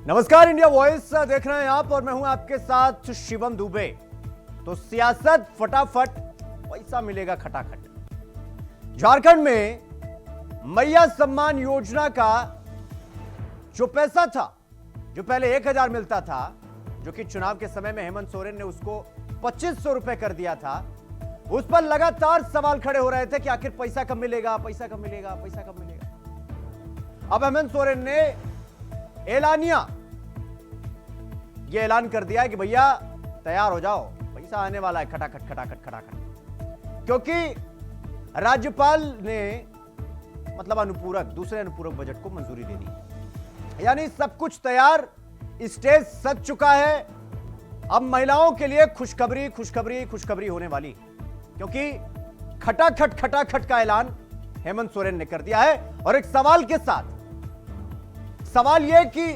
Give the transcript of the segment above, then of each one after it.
नमस्कार, India voice देख रहे हैं आप और मैं हूं आपके साथ शिवम दुबे। तो सियासत फटाफट, पैसा मिलेगा खटाखट। झारखंड में मैया सम्मान योजना का जो पैसा था, जो पहले 1000 मिलता था, जो कि चुनाव के समय में हेमंत सोरेन ने उसको 2500 रुपए कर दिया था, उस पर लगातार सवाल खड़े हो रहे थे कि आखिर पैसा कब मिलेगा, पैसा कब मिलेगा, पैसा कब मिलेगा। अब हेमंत सोरेन ने एलानिया ये ऐलान कर दिया है कि भैया तैयार हो जाओ, पैसा आने वाला है खटाखट खटाखट खटाखट। क्योंकि राज्यपाल ने मतलब दूसरे अनुपूरक बजट को मंजूरी दे दी, यानी सब कुछ तैयार, स्टेज सज चुका है। अब महिलाओं के लिए खुशखबरी खुशखबरी खुशखबरी होने वाली, क्योंकि खटाखट खटाखट का ऐलान हेमंत सोरेन ने कर दिया है। और एक सवाल के साथ, सवाल यह कि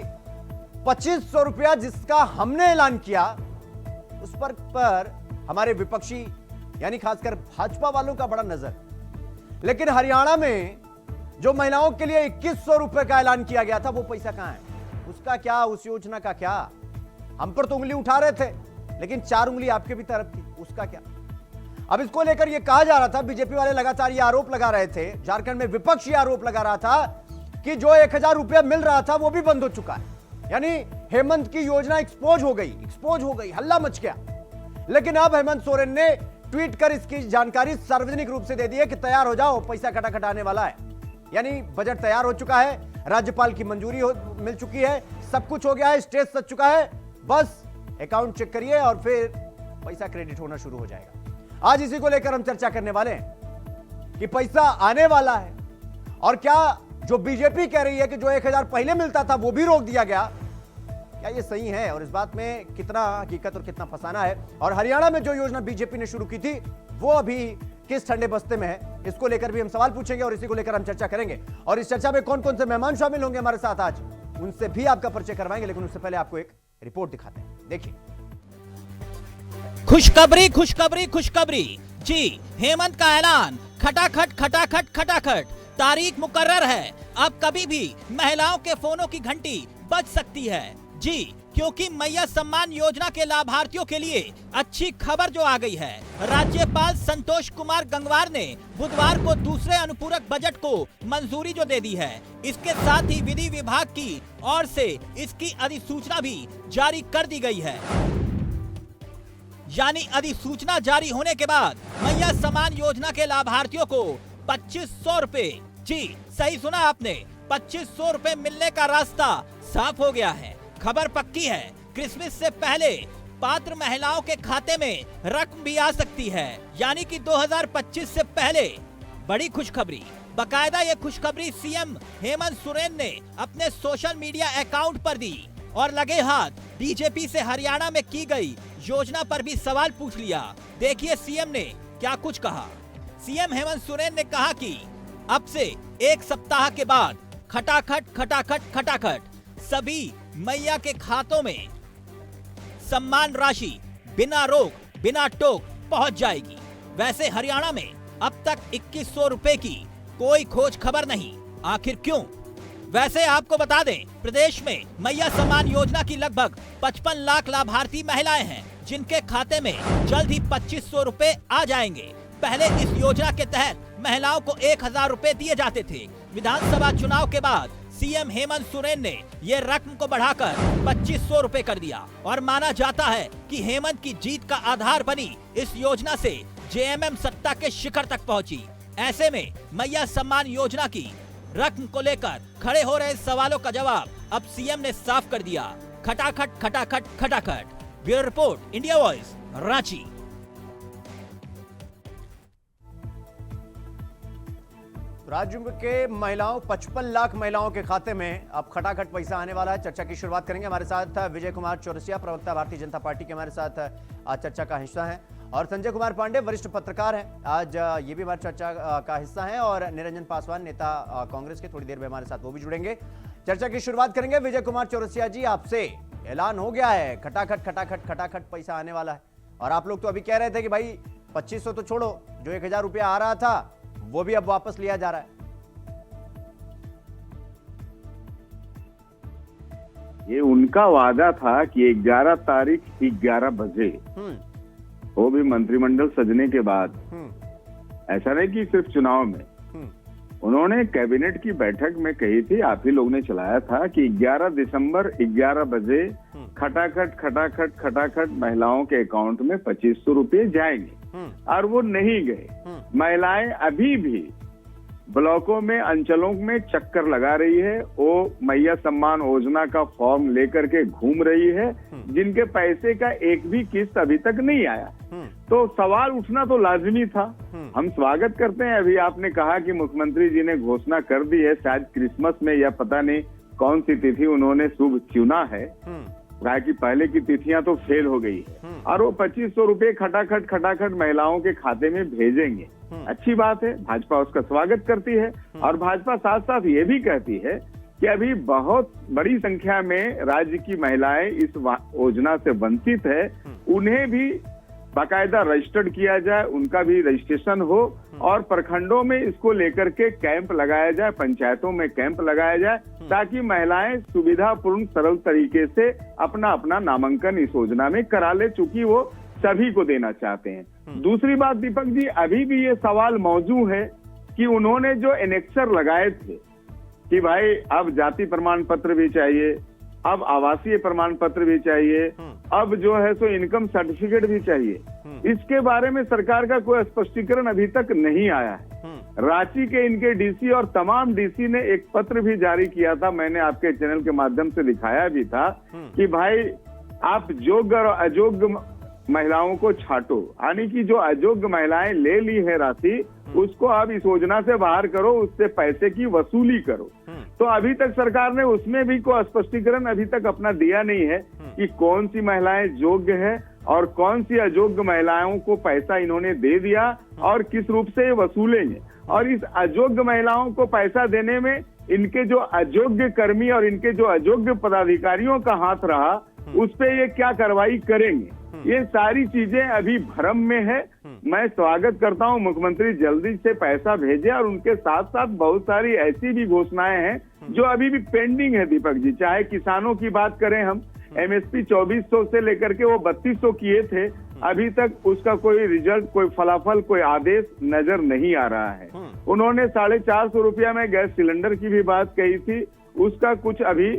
2500 रुपया जिसका हमने ऐलान किया, उस पर हमारे विपक्षी यानी खासकर भाजपा वालों का बड़ा नजर। लेकिन हरियाणा में जो महिलाओं के लिए 2100 रुपए का ऐलान किया गया था, वो पैसा कहां है, उसका क्या, उस योजना का क्या? हम पर तो उंगली उठा रहे थे, लेकिन 4 उंगली आपके भी तरफ थी, उसका क्या? अब इसको लेकर यह कहा जा रहा था, बीजेपी वाले लगातार यह आरोप लगा रहे थे, झारखंड में विपक्ष यह आरोप लगा रहा था कि जो 1000 रुपया मिल रहा था वो भी बंद हो चुका है। यानी हेमंत की योजना एक्सपोज हो गई, हल्ला मच गया। लेकिन अब हेमंत सोरेन ने ट्वीट कर इसकी जानकारी सार्वजनिक रूप से दे दी है कि तैयार हो जाओ, पैसा खटाखट आने वाला है। यानी बजट तैयार हो चुका है, राज्यपाल की मंजूरी मिल चुकी है, सब कुछ हो गया है, स्टेज सज चुका है, बस अकाउंट चेक करिए और फिर पैसा क्रेडिट होना शुरू हो जाएगा। आज इसी को लेकर हम चर्चा करने वाले हैं कि पैसा आने वाला है, और क्या जो बीजेपी कह रही है कि जो 1000 पहले मिलता था वो भी रोक दिया गया, क्या ये सही है, और इस बात में कितना हकीकत और कितना फसाना है। और हरियाणा में जो योजना बीजेपी ने शुरू की थी वो अभी किस ठंडे बस्ते में है, इसको लेकर भी हम सवाल पूछेंगे और इसी को लेकर हम चर्चा करेंगे। और इस चर्चा में कौन कौन से मेहमान शामिल होंगे हमारे साथ आज, उनसे भी आपका परिचय करवाएंगे। लेकिन उससे पहले आपको एक रिपोर्ट दिखाते हैं, देखिए। खुशखबरी खुशखबरी खुशखबरी जी, हेमंत का ऐलान, खटाखट खटाखट खटाखट, तारीख मुकर्रर है। अब कभी भी महिलाओं के फोनों की घंटी बज सकती है जी, क्योंकि मैया सम्मान योजना के लाभार्थियों के लिए अच्छी खबर जो आ गई है। राज्यपाल संतोष कुमार गंगवार ने बुधवार को दूसरे अनुपूरक बजट को मंजूरी जो दे दी है, इसके साथ ही विधि विभाग की ओर से इसकी अधिसूचना भी जारी कर दी गई है। यानी अधिसूचना जारी होने के बाद मैया सम्मान योजना के लाभार्थियों को 2500 रुपए, जी सही सुना आपने, 2500 रुपए मिलने का रास्ता साफ हो गया है। खबर पक्की है, क्रिसमस से पहले पात्र महिलाओं के खाते में रकम भी आ सकती है, यानी कि 2025 से पहले। बड़ी खुशखबरी, बकायदा ये खुशखबरी सीएम हेमंत सोरेन ने अपने सोशल मीडिया अकाउंट पर दी और लगे हाथ बीजेपी से हरियाणा में की गई योजना पर भी सवाल पूछ लिया। देखिए सीएम ने क्या कुछ कहा। सीएम हेमंत सोरेन ने कहा कि अब से 1 सप्ताह के बाद खटाखट खटाखट खटाखट सभी मैया के खातों में सम्मान राशि बिना रोक बिना टोक पहुंच जाएगी। वैसे हरियाणा में अब तक 2100 रुपए की कोई खोज खबर नहीं, आखिर क्यों? वैसे आपको बता दें, प्रदेश में मैया सम्मान योजना की लगभग 55 लाख लाभार्थी महिलाएं हैं, जिनके खाते में जल्द ही 2500 रुपए आ जाएंगे। पहले इस योजना के तहत महिलाओं को 1000 रुपए दिए जाते थे। विधानसभा चुनाव के बाद सीएम हेमंत सोरेन ने ये रकम को बढ़ाकर 2500 रुपए कर दिया और माना जाता है कि हेमंत की जीत का आधार बनी इस योजना से जेएमएम सत्ता के शिखर तक पहुंची। ऐसे में मैया सम्मान योजना की रकम को लेकर खड़े हो रहे सवालों का जवाब अब सीएम ने साफ कर दिया। खटाखट खटाखट खटाखट। Bureau report, India Voice, Ranchi. राज्य के महिलाओं 55 लाख महिलाओं के खाते में अब खटाखट पैसा आने वाला है। चर्चा की शुरुआत करेंगे, हमारे साथ विजय कुमार चौरसिया, प्रवक्ता भारतीय जनता पार्टी के, हमारे साथ आज चर्चा का हिस्सा हैं, और संजय कुमार पांडे, वरिष्ठ पत्रकार हैं, आज ये भी हमारी चर्चा का हिस्सा हैं, और निरंजन पासवान, नेता कांग्रेस के, थोड़ी देर में हमारे साथ वो भी जुड़ेंगे। चर्चा की शुरुआत करेंगे विजय कुमार चौरसिया जी आपसे। ऐलान हो गया है, खटाखट खटाखट खटाखट पैसा आने वाला है, और आप लोग तो अभी कह रहे थे कि भाई 2500 तो छोड़ो, जो 1000 रुपया आ रहा था वो भी अब वापस लिया जा रहा है। ये उनका वादा था कि 11 तारीख 11 बजे, वो भी मंत्रिमंडल सजने के बाद, ऐसा नहीं कि सिर्फ चुनाव में। उन्होंने कैबिनेट की बैठक में कही थी, आप ही लोग ने चलाया था कि 11 दिसंबर 11 बजे खटाखट खटाखट खटाखट महिलाओं के अकाउंट में 2500 रुपये जाएंगे, और वो नहीं गए। महिलाएं अभी भी ब्लॉकों में, अंचलों में चक्कर लगा रही है, वो मैया सम्मान योजना का फॉर्म लेकर के घूम रही है, जिनके पैसे का एक भी किस्त अभी तक नहीं आया। तो सवाल उठना तो लाजमी था। हम स्वागत करते हैं, अभी आपने कहा कि मुख्यमंत्री जी ने घोषणा कर दी है, शायद क्रिसमस में या पता नहीं कौन सी तिथि उन्होंने शुभ चुना है, कहा कि पहले की तिथियां तो फेल हो गई है, और वो 2500 रुपये खटाखट खटाखट महिलाओं के खाते में भेजेंगे। अच्छी बात है, भाजपा उसका स्वागत करती है, और भाजपा साथ साथ ये भी कहती है कि अभी बहुत बड़ी संख्या में राज्य की महिलाएं इस योजना से वंचित है, उन्हें भी बाकायदा रजिस्टर्ड किया जाए, उनका भी रजिस्ट्रेशन हो, और प्रखंडों में इसको लेकर के कैंप लगाया जाए, पंचायतों में कैंप लगाया जाए, ताकि महिलाएं सुविधापूर्ण सरल तरीके से अपना अपना नामांकन इस योजना में करा ले, चूंकि वो सभी को देना चाहते हैं। दूसरी बात दीपक जी, अभी भी ये सवाल मौजूद है कि उन्होंने जो एनेक्सर लगाए थे कि भाई अब जाति प्रमाण पत्र भी चाहिए, अब आवासीय प्रमाण पत्र भी चाहिए, अब जो है सो इनकम सर्टिफिकेट भी चाहिए, इसके बारे में सरकार का कोई स्पष्टीकरण अभी तक नहीं आया है। रांची के इनके डीसी और तमाम डीसी ने एक पत्र भी जारी किया था, मैंने आपके चैनल के माध्यम से दिखाया भी था कि भाई आप योग्य और अयोग्य महिलाओं को छाटो, यानी कि जो अयोग्य महिलाएं ले ली है राशि, उसको आप इस योजना से बाहर करो, उससे पैसे की वसूली करो। तो अभी तक सरकार ने उसमें भी कोई स्पष्टीकरण अभी तक अपना दिया नहीं है कि कौन सी महिलाएं योग्य है और कौन सी अयोग्य महिलाओं को पैसा इन्होंने दे दिया और किस रूप से ये वसूलेंगे। और इस अयोग्य महिलाओं को पैसा देने में इनके जो अयोग्य कर्मी और इनके जो अयोग्य पदाधिकारियों का हाथ रहा, उस पे ये क्या कार्रवाई करेंगे, ये सारी चीजें अभी भ्रम में है। मैं स्वागत करता हूं मुख्यमंत्री जल्दी से पैसा भेजे, और उनके साथ साथ बहुत सारी ऐसी भी घोषणाएं हैं जो अभी भी पेंडिंग है दीपक जी। चाहे किसानों की बात करें, हम एमएसपी 2400 से लेकर के वो 3200 किए थे, अभी तक उसका कोई रिजल्ट, कोई फलाफल, कोई आदेश नजर नहीं आ रहा है। उन्होंने 450 रुपया में गैस सिलेंडर की भी बात कही थी, उसका कुछ अभी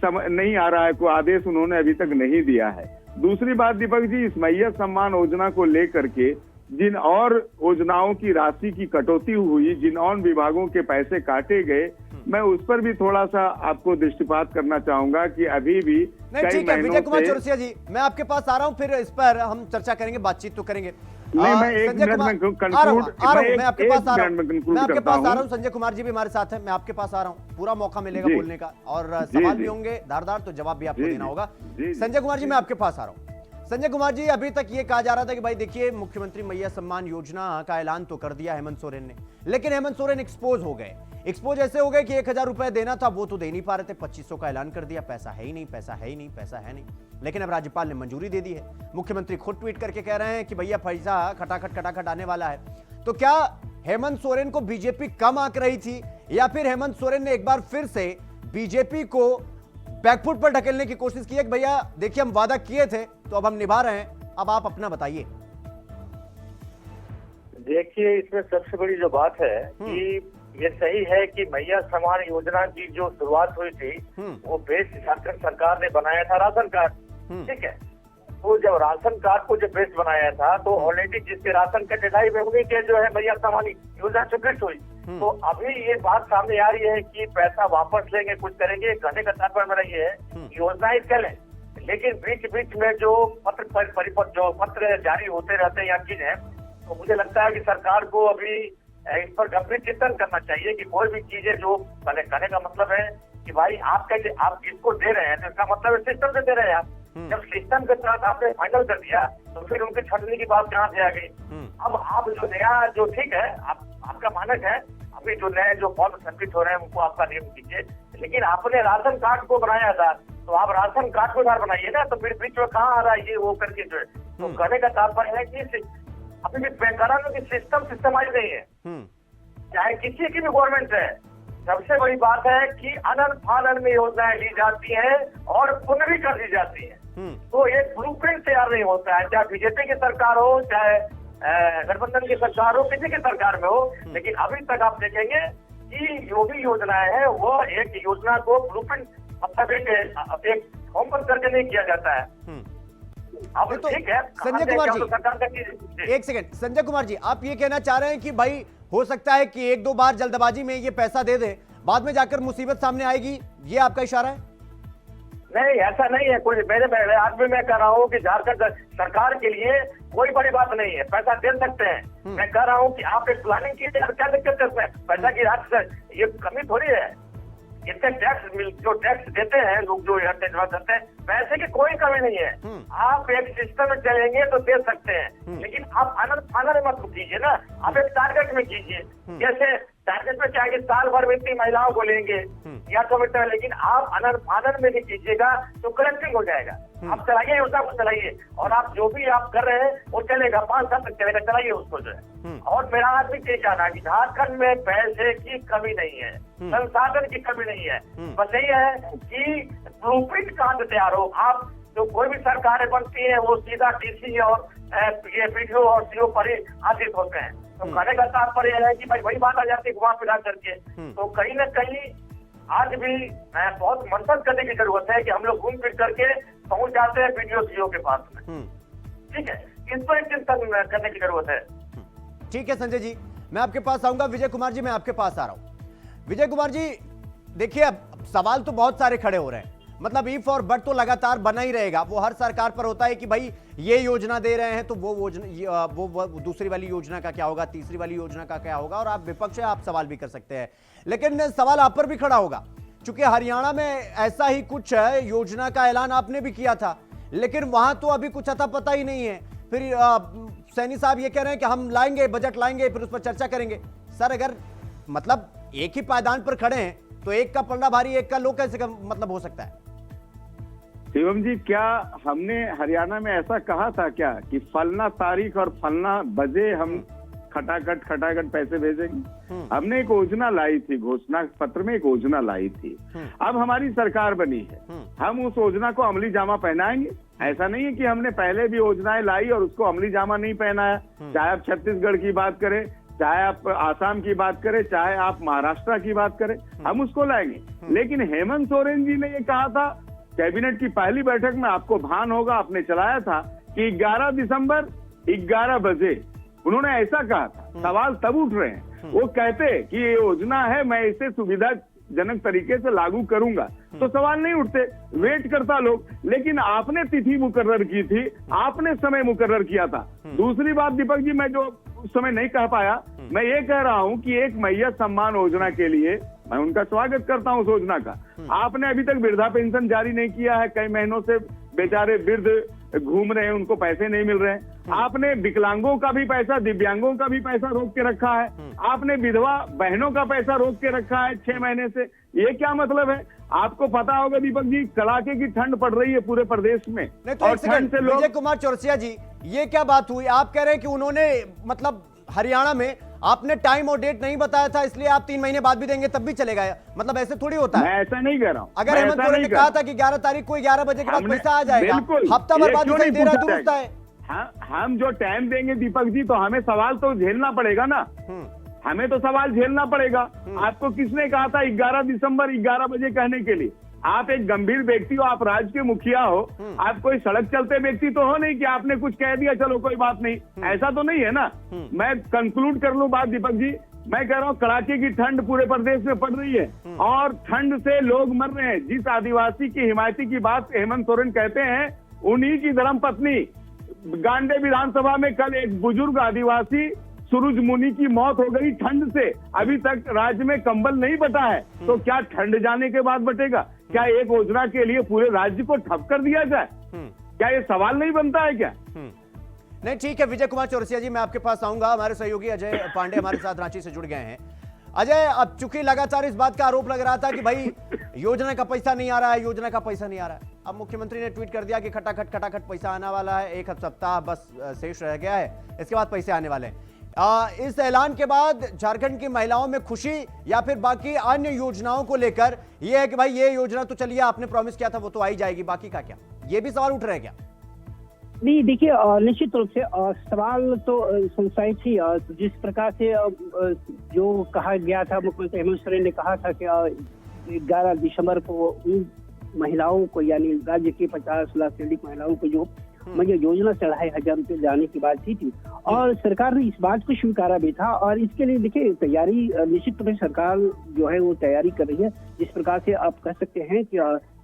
नहीं आ रहा है, कोई आदेश उन्होंने अभी तक नहीं दिया है। दूसरी बात दीपक जी, इस मैया सम्मान योजना को लेकर के जिन और योजनाओं की राशि की कटौती हुई, जिन और विभागों के पैसे काटे गए, मैं उस पर भी थोड़ा सा आपको दृष्टिपात करना चाहूंगा कि अभी भी ठीक है विजय कुमार चौरसिया जी, मैं आपके पास आ रहा हूं, फिर इस पर हम चर्चा करेंगे, बातचीत तो करेंगे। नहीं, मैं एक मिनट में मैं आपके पास आ रहा हूं। संजय कुमार जी भी हमारे साथ हैं, मैं आपके पास आ रहा हूं, पूरा मौका मिलेगा बोलने का, और सवाल भी होंगे धारदार, तो जवाब भी आपको देना होगा। संजय कुमार जी, मैं आपके पास आ रहा हूं। संजय कुमार जी, अभी तक ये कहा जा रहा था कि भाई देखिए, मुख्यमंत्री मैया सम्मान योजना का ऐलान तो कर दिया हेमंत सोरेन ने, लेकिन हेमंत सोरेन एक्सपोज हो गए। एक्सपोज ऐसे हो गए कि 1000 रुपए देना था वो तो दे नहीं पा रहे थे, 2500 का ऐलान कर दिया, पैसा है ही नहीं, पैसा है ही नहीं, पैसा है नहीं। लेकिन अब राज्यपाल ने मंजूरी दे दी है, मुख्यमंत्री खुद ट्वीट करके कह रहे हैं कि भैया पैसा खटाखट खटाखट आने वाला है। तो क्या हेमंत सोरेन को बीजेपी कम आंक रही थी, या फिर हेमंत सोरेन ने एक बार फिर से बीजेपी को बैकफुट पर ढकेलने की कोशिश की है कि भैया देखिए हम वादा किए थे तो अब हम निभा रहे हैं, अब आप अपना बताइए। देखिए, इसमें सबसे बड़ी जो बात है कि ये सही है कि मैया सम्मान योजना की जो शुरुआत हुई थी वो बेस झारखंड सरकार ने बनाया था राशन कार्ड, ठीक है। तो जब राशन कार्ड को जब बेस बनाया था तो ऑलरेडी जिसके राशन कार्ड ढाई में उन्हीं के जो है मैया सम्मान योजना स्वीकृत हुई। तो अभी ये बात सामने आ रही है कि पैसा वापस लेंगे, कुछ करेंगे, कहने का तात्पर्य मेरा ये है योजनाएं चलें, लेकिन बीच बीच में जो पत्र जारी होते रहते हैं या चीजें, तो मुझे लगता है कि सरकार को अभी इस पर गंभीर चिंतन करना चाहिए कि कोई भी चीजें जो कहने का मतलब है कि भाई आप किसको दे रहे हैं, तो इसका मतलब सिस्टम से दे रहे हैं आप। जब सिस्टम के साथ आपने फाइनल कर दिया तो फिर उनके छटने की बात कहाँ से आ गई। अब आप जो नया जो ठीक है, आपका मानक है, अभी जो नए जो फॉर्म सबमिट हो रहे हैं उनको आपका नियम कीजिए, लेकिन आपने राशन कार्ड को बनाया था तो आप राशन कार्ड को आधार बनाइए ना, तो फिर बीच में कहाँ आ रहा है ये वो करके जो है। तो कहने का तात्पर्य है कि अभी भी बेकरार की सिस्टमाइज नहीं है, चाहे किसी की भी गवर्नमेंट है, सबसे बड़ी बात है कि अनंत फानन में योजनाएं ली जाती हैं और पुनः भी कर दी जाती हैं। तो एक ब्लूप्रिंट तैयार नहीं होता है, चाहे बीजेपी की सरकार हो, चाहे गठबंधन की सरकार हो, किसी की सरकार में हो। लेकिन अभी तक आप देखेंगे कि जो भी योजनाएं हैं वो एक योजना को ब्लूप्रिंट मतलब एक होमवर्क करके नहीं किया जाता है। अब तो ठीक है संजय कुमार जी, सरकार का एक सेकंड, संजय कुमार जी, आप ये कहना चाह रहे हैं कि भाई हो सकता है कि एक दो बार जल्दबाजी में ये पैसा दे दे, बाद में जाकर मुसीबत सामने आएगी, ये आपका इशारा है? नहीं, ऐसा नहीं है। कोई मेरे आज भी मैं कह रहा हूँ कि झारखंड सरकार के लिए कोई बड़ी बात नहीं है, पैसा दे सकते हैं। मैं कह रहा हूँ कि आप एक प्लानिंग कीजिए, क्या दिक्कत है? पैसा की रात से ये कमी थोड़ी है। इतने टैक्स जो टैक्स देते हैं लोग, जो करते हैं, पैसे की कोई कमी नहीं है। आप एक सिस्टम में चलेंगे तो दे सकते हैं, लेकिन आप अनंत फानन मत कीजिए ना, आप एक टारगेट में कीजिए। जैसे टारगेट में चाहे साल भर में इतनी महिलाओं को लेंगे या तो बेटा, लेकिन आप अनंत फानन में भी कीजिएगा तो कलेक्टिंग हो जाएगा। आप चलाइए योजना को, चलाइए, और आप जो भी आप कर रहे हैं वो चलेगा, 5 साल तक चलेगा, चलाइए उसको जो है। और मेरा आज भी ये कहना है कि झारखंड में पैसे की कमी नहीं है, संसाधन की कमी नहीं है, बस यही है कि ब्लूप्रिंट कहाँ से तैयार हो। आप जो कोई भी सरकारें बनती है वो सीधा डीसी और ये पीडीओ और सीओ पर ही आश्रित होते हैं। तो कहने का तात्पर्य है कि भाई वही बात आ जाती है घुमा फिरा करके। तो कहीं न कहीं आज भी बहुत मंथन करने की जरूरत है कि हम लोग घूम फिर करके पहुंच जाते हैं पीडीओ सीओ के पास में। ठीक है, इस पर चिंतन करने की जरूरत है। ठीक है संजय जी, मैं आपके पास आऊंगा। विजय कुमार जी, मैं आपके पास आ रहा हूं। विजय कुमार जी, देखिए अब सवाल तो बहुत सारे खड़े हो रहे हैं, मतलब इफ और बट तो लगातार बना ही रहेगा। वो हर सरकार पर होता है कि भाई ये योजना दे रहे हैं तो वो योजना, वो दूसरी वाली योजना का क्या होगा, तीसरी वाली योजना का क्या होगा, और आप विपक्ष है, आप सवाल भी कर सकते हैं। लेकिन सवाल आप पर भी खड़ा होगा, चूंकि हरियाणा में ऐसा ही कुछ है, योजना का ऐलान आपने भी किया था, लेकिन वहां तो अभी कुछ अता पता ही नहीं है। फिर सैनी साहब ये कह रहे हैं कि हम लाएंगे, बजट लाएंगे, फिर उस पर चर्चा करेंगे। सर, अगर मतलब एक ही पायदान पर खड़े हैं तो एक का पलड़ा भारी, एक का लो कैसे मतलब हो सकता है? शिवम जी, क्या हमने हरियाणा में ऐसा कहा था क्या कि फलना तारीख और फलना बजे हम खटाखट पैसे भेजेंगे? हमने एक योजना लाई थी, घोषणा पत्र में एक योजना लाई थी। अब हमारी सरकार बनी है, हम उस योजना को अमली जामा पहनाएंगे। ऐसा नहीं है कि हमने पहले भी योजनाएं लाई और उसको अमली जामा नहीं पहनाया। चाहे आप छत्तीसगढ़ की बात करें, चाहे आप आसाम की बात करें, चाहे आप महाराष्ट्र की बात करें, हम उसको लाएंगे। लेकिन हेमंत सोरेन जी ने ये कहा था कैबिनेट की पहली बैठक में, आपको भान होगा, आपने चलाया था कि 11 दिसंबर 11 बजे उन्होंने ऐसा कहा था। सवाल तब उठ रहे हैं, वो कहते कि ये योजना है, मैं इसे सुविधाजनक तरीके से लागू करूंगा, तो सवाल नहीं उठते, वेट करता लोग। लेकिन आपने तिथि मुकर्रर की थी, आपने समय मुकर्रर किया था। दूसरी बात दीपक जी, मैं जो उस समय नहीं कह पाया, मैं ये कह रहा हूं कि एक मैया सम्मान योजना के लिए मैं उनका स्वागत करता हूं उस योजना का। आपने अभी तक वृद्धा पेंशन जारी नहीं किया है, कई महीनों से बेचारे वृद्ध घूम रहे हैं, उनको पैसे नहीं मिल रहे हैं। आपने विकलांगों का भी पैसा, दिव्यांगों का भी पैसा रोक के रखा है। आपने विधवा बहनों का पैसा रोक के रखा है 6 महीने से। ये क्या मतलब है? आपको पता होगा दीपक जी, कड़ाके की ठंड पड़ रही है पूरे प्रदेश में। नहीं तो एक सेकंड, विजय कुमार चौरसिया जी, ये क्या बात हुई? आप कह रहे हैं कि उन्होंने मतलब हरियाणा में आपने टाइम और डेट नहीं बताया था, इसलिए आप 3 महीने बाद भी देंगे तब भी चलेगा, मतलब ऐसे थोड़ी होता है। मैं ऐसा नहीं कह रहा हूं। अगर हेमंत सोरेन ने कहा था कि 11 तारीख को 11 बजे के बाद पैसा आ जाएगा, हफ्ता भर बाद उसे दे रहा है, दुरुस्त है। हम जो टाइम देंगे दीपक जी, तो हमें सवाल तो झेलना पड़ेगा ना, हमें तो सवाल झेलना पड़ेगा। आपको किसने कहा था 11 दिसंबर 11 बजे कहने के लिए? आप एक गंभीर व्यक्ति हो, आप राज्य के मुखिया हो, आप कोई सड़क चलते व्यक्ति तो हो नहीं कि आपने कुछ कह दिया चलो कोई बात नहीं, ऐसा तो नहीं है ना। मैं कंक्लूड कर लूं बात दीपक जी, मैं कह रहा हूं कड़ाके की ठंड पूरे प्रदेश में पड़ रही है और ठंड से लोग मर रहे हैं। जिस आदिवासी की हिमायती की बात हेमंत सोरेन कहते हैं, उन्हीं की धर्मपत्नी गांडे विधानसभा में कल एक बुजुर्ग आदिवासी सूरज मुनि की मौत हो गई ठंड से। अभी तक राज्य में कंबल नहीं बटा है, तो क्या ठंड जाने के बाद बटेगा? क्या एक योजना के लिए पूरे राज्य को ठप कर दिया जाए? क्या ये सवाल नहीं बनता है क्या? नहीं, ठीक है विजय कुमार चौरसिया जी, मैं आपके पास आऊंगा। हमारे सहयोगी अजय पांडे हमारे साथ रांची से जुड़ गए हैं। अजय, अब चूंकि लगातार इस बात का आरोप लग रहा था कि भाई योजना का पैसा नहीं आ रहा है, योजना का पैसा नहीं आ रहा है, अब मुख्यमंत्री ने ट्वीट कर दिया कि खटाखट पैसा आने वाला है, 1 सप्ताह बस शेष रह गया है, इसके बाद पैसे आने वाले हैं। इस ऐलान के बाद झारखंड की महिलाओं में खुशी या फिर बाकी अन्य योजनाओं को लेकर यह है कि भाई ये योजना तो चलिए आपने प्रॉमिस किया था वो तो आ ही जाएगी, बाकी का क्या, ये भी सवाल उठ रहे हैं क्या? नहीं, देखिए निश्चित रूप से सवाल तो समस्याएं थी। जिस प्रकार से जो कहा गया था, मुख्यमंत्री हेमंत सोरेन ने कहा था कि 11 दिसंबर को उन महिलाओं को, यानी राज्य की 50 लाख से अधिक महिलाओं को जो मुझे योजना से 2,500 रुपये जाने की बात थी और सरकार ने इस बात को स्वीकारा भी था। और इसके लिए देखिए तैयारी निश्चित रूप से सरकार जो है वो तैयारी कर रही है। जिस प्रकार से आप कह सकते हैं कि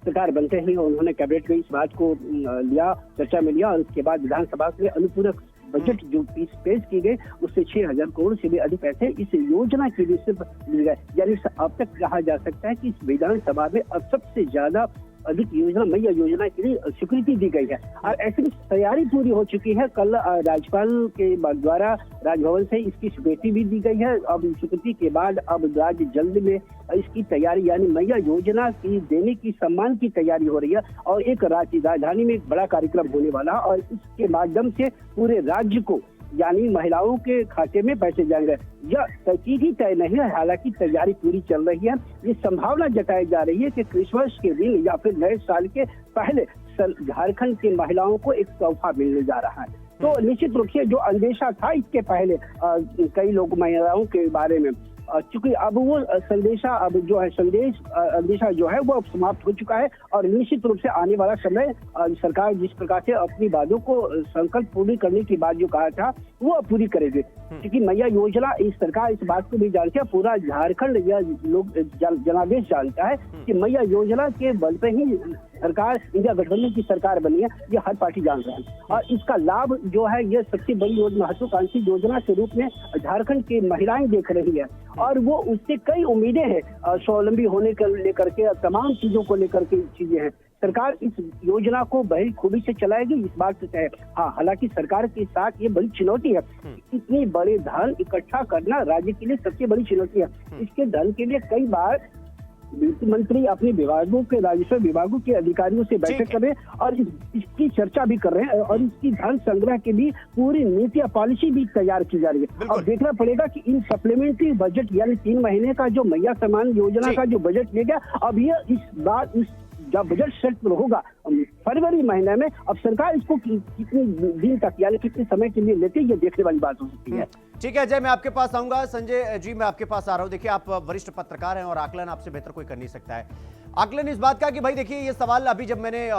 सरकार बनते ही उन्होंने कैबिनेट में इस बात को लिया, चर्चा में लिया और उसके बाद विधानसभा में अनुपूरक बजट जो पेश की गई उससे 6,000 करोड़ से भी अधिक पैसे इस योजना के लिए सिर्फ मिल गए। यानी अब तक कहा जा सकता है कि इस विधानसभा में अब सबसे ज्यादा अधिक योजना मैया योजना के लिए स्वीकृति दी गई है और ऐसी तैयारी पूरी हो चुकी है। कल राज्यपाल के द्वारा राजभवन से इसकी स्वीकृति भी दी गई है। अब स्वीकृति के बाद अब राज्य जल्द में इसकी तैयारी, यानी मैया योजना की देने की सम्मान की तैयारी हो रही है और एक राजधानी में एक बड़ा कार्यक्रम होने वाला है और इसके माध्यम से पूरे राज्य को, यानी महिलाओं के खाते में पैसे जाएंगे। यह चीज ही तय नहीं है, हालांकि तैयारी पूरी चल रही है। ये संभावना जताई जा रही है कि क्रिसमस के दिन या फिर नए साल के पहले झारखंड की महिलाओं को एक तोहफा मिलने जा रहा है। तो निश्चित रूप से जो अंदेशा था इसके पहले कई लोग महिलाओं के बारे में, चूंकि अब वो संदेशा अब जो है अंदेशा जो है वो अब समाप्त हो चुका है और निश्चित रूप से आने वाला समय सरकार जिस प्रकार से अपनी बातों को संकल्प पूरी करने की बात जो कहा था वो अब पूरी करेगी। क्योंकि मैया योजना इस सरकार इस बात को भी जानती है, पूरा झारखंड या लोग जनादेश जानता है कि मैया योजना के बल पे ही सरकार इंडिया गठबंधन की सरकार बनी है, ये हर पार्टी जान रहा है और इसका लाभ जो है ये सबसे बड़ी महत्वाकांक्षी योजना के रूप में झारखंड की महिलाएं देख रही है और वो उससे कई उम्मीदें हैं, स्वावलंबी होने को लेकर के तमाम चीजों को लेकर के चीजें हैं। सरकार इस योजना को बड़ी खूबी से चलाएगी, इस बात से है। हाँ, हालांकि सरकार के साथ ये बड़ी चुनौती है। इतनी बड़े धन इकट्ठा करना राज्य के लिए सबसे बड़ी चुनौती है। इसके धन के लिए कई बार वित्त मंत्री अपने विभागों के, राजस्व विभागों के अधिकारियों से बैठक कर रहे हैं और इसकी चर्चा भी कर रहे हैं और इसकी धन संग्रह के लिए पूरी नीति या पॉलिसी भी तैयार की जा रही है। अब देखना पड़ेगा कि इन सप्लीमेंट्री बजट यानी 3 महीने का जो मैया सम्मान योजना का जो बजट ले गया, अब ये इस जब बजट सेट होगा फरवरी महीने में, अब सरकार इसको कितने दिन तक यानी कितने समय के लिए लेते हैं ये देखने वाली बात हो सकती है। ठीक है अजय, मैं आपके पास आऊंगा। संजय जी, मैं आपके पास आ रहा हूं। देखिए आप वरिष्ठ पत्रकार हैं और आकलन आपसे बेहतर कोई कर नहीं सकता है। आकलन इस बात का कि भाई देखिए ये सवाल अभी जब मैंने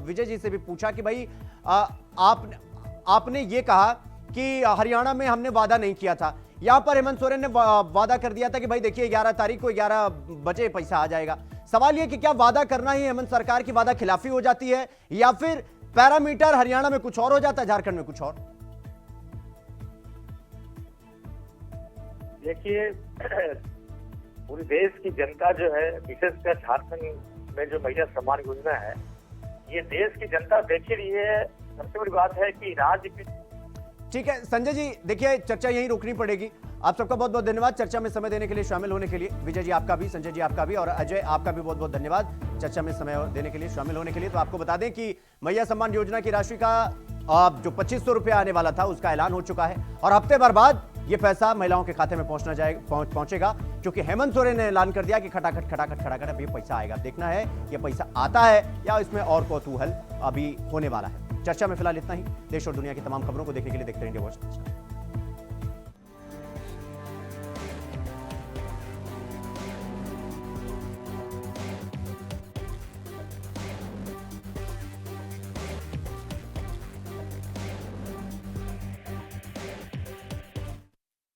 विजय जी से भी पूछा कि भाई आपने ये कहा कि हरियाणा में हमने वादा नहीं किया था, यहां पर हेमंत सोरेन ने वादा कर दिया था कि भाई देखिए 11 तारीख को 11 बजे पैसा आ जाएगा। सवाल यह कि क्या वादा करना ही हेमंत सरकार की वादा खिलाफी हो जाती है या फिर पैरामीटर हरियाणा में कुछ और हो जाता है, झारखंड में कुछ और? देखिए पूरे देश की जनता जो है, विशेषकर झारखंड में जो मैया सम्मान योजना है, ये देश की जनता देख ही रही है। सबसे बड़ी बात है कि राज्य की। ठीक है संजय जी, देखिए चर्चा यहीं रोकनी पड़ेगी। आप सबका बहुत बहुत धन्यवाद चर्चा में समय देने के लिए, शामिल होने के लिए। विजय जी आपका भी, संजय जी आपका भी और अजय आपका भी बहुत बहुत धन्यवाद चर्चा में समय देने के लिए, शामिल होने के लिए। तो आपको बता दें कि मैया सम्मान योजना की राशि का जो 2500 रुपया आने वाला था उसका ऐलान हो चुका है और हफ्ते भर बाद ये पैसा महिलाओं के खाते में पहुंचेगा, क्योंकि हेमंत सोरेन ने ऐलान कर दिया कि खटाखट अभी पैसा आएगा। देखना है ये पैसा आता है या इसमें और कौतूहल अभी होने वाला है। चर्चा में फिलहाल इतना ही। देश और दुनिया की तमाम खबरों को देखने के लिए देखते रहिए इंडिया वॉच।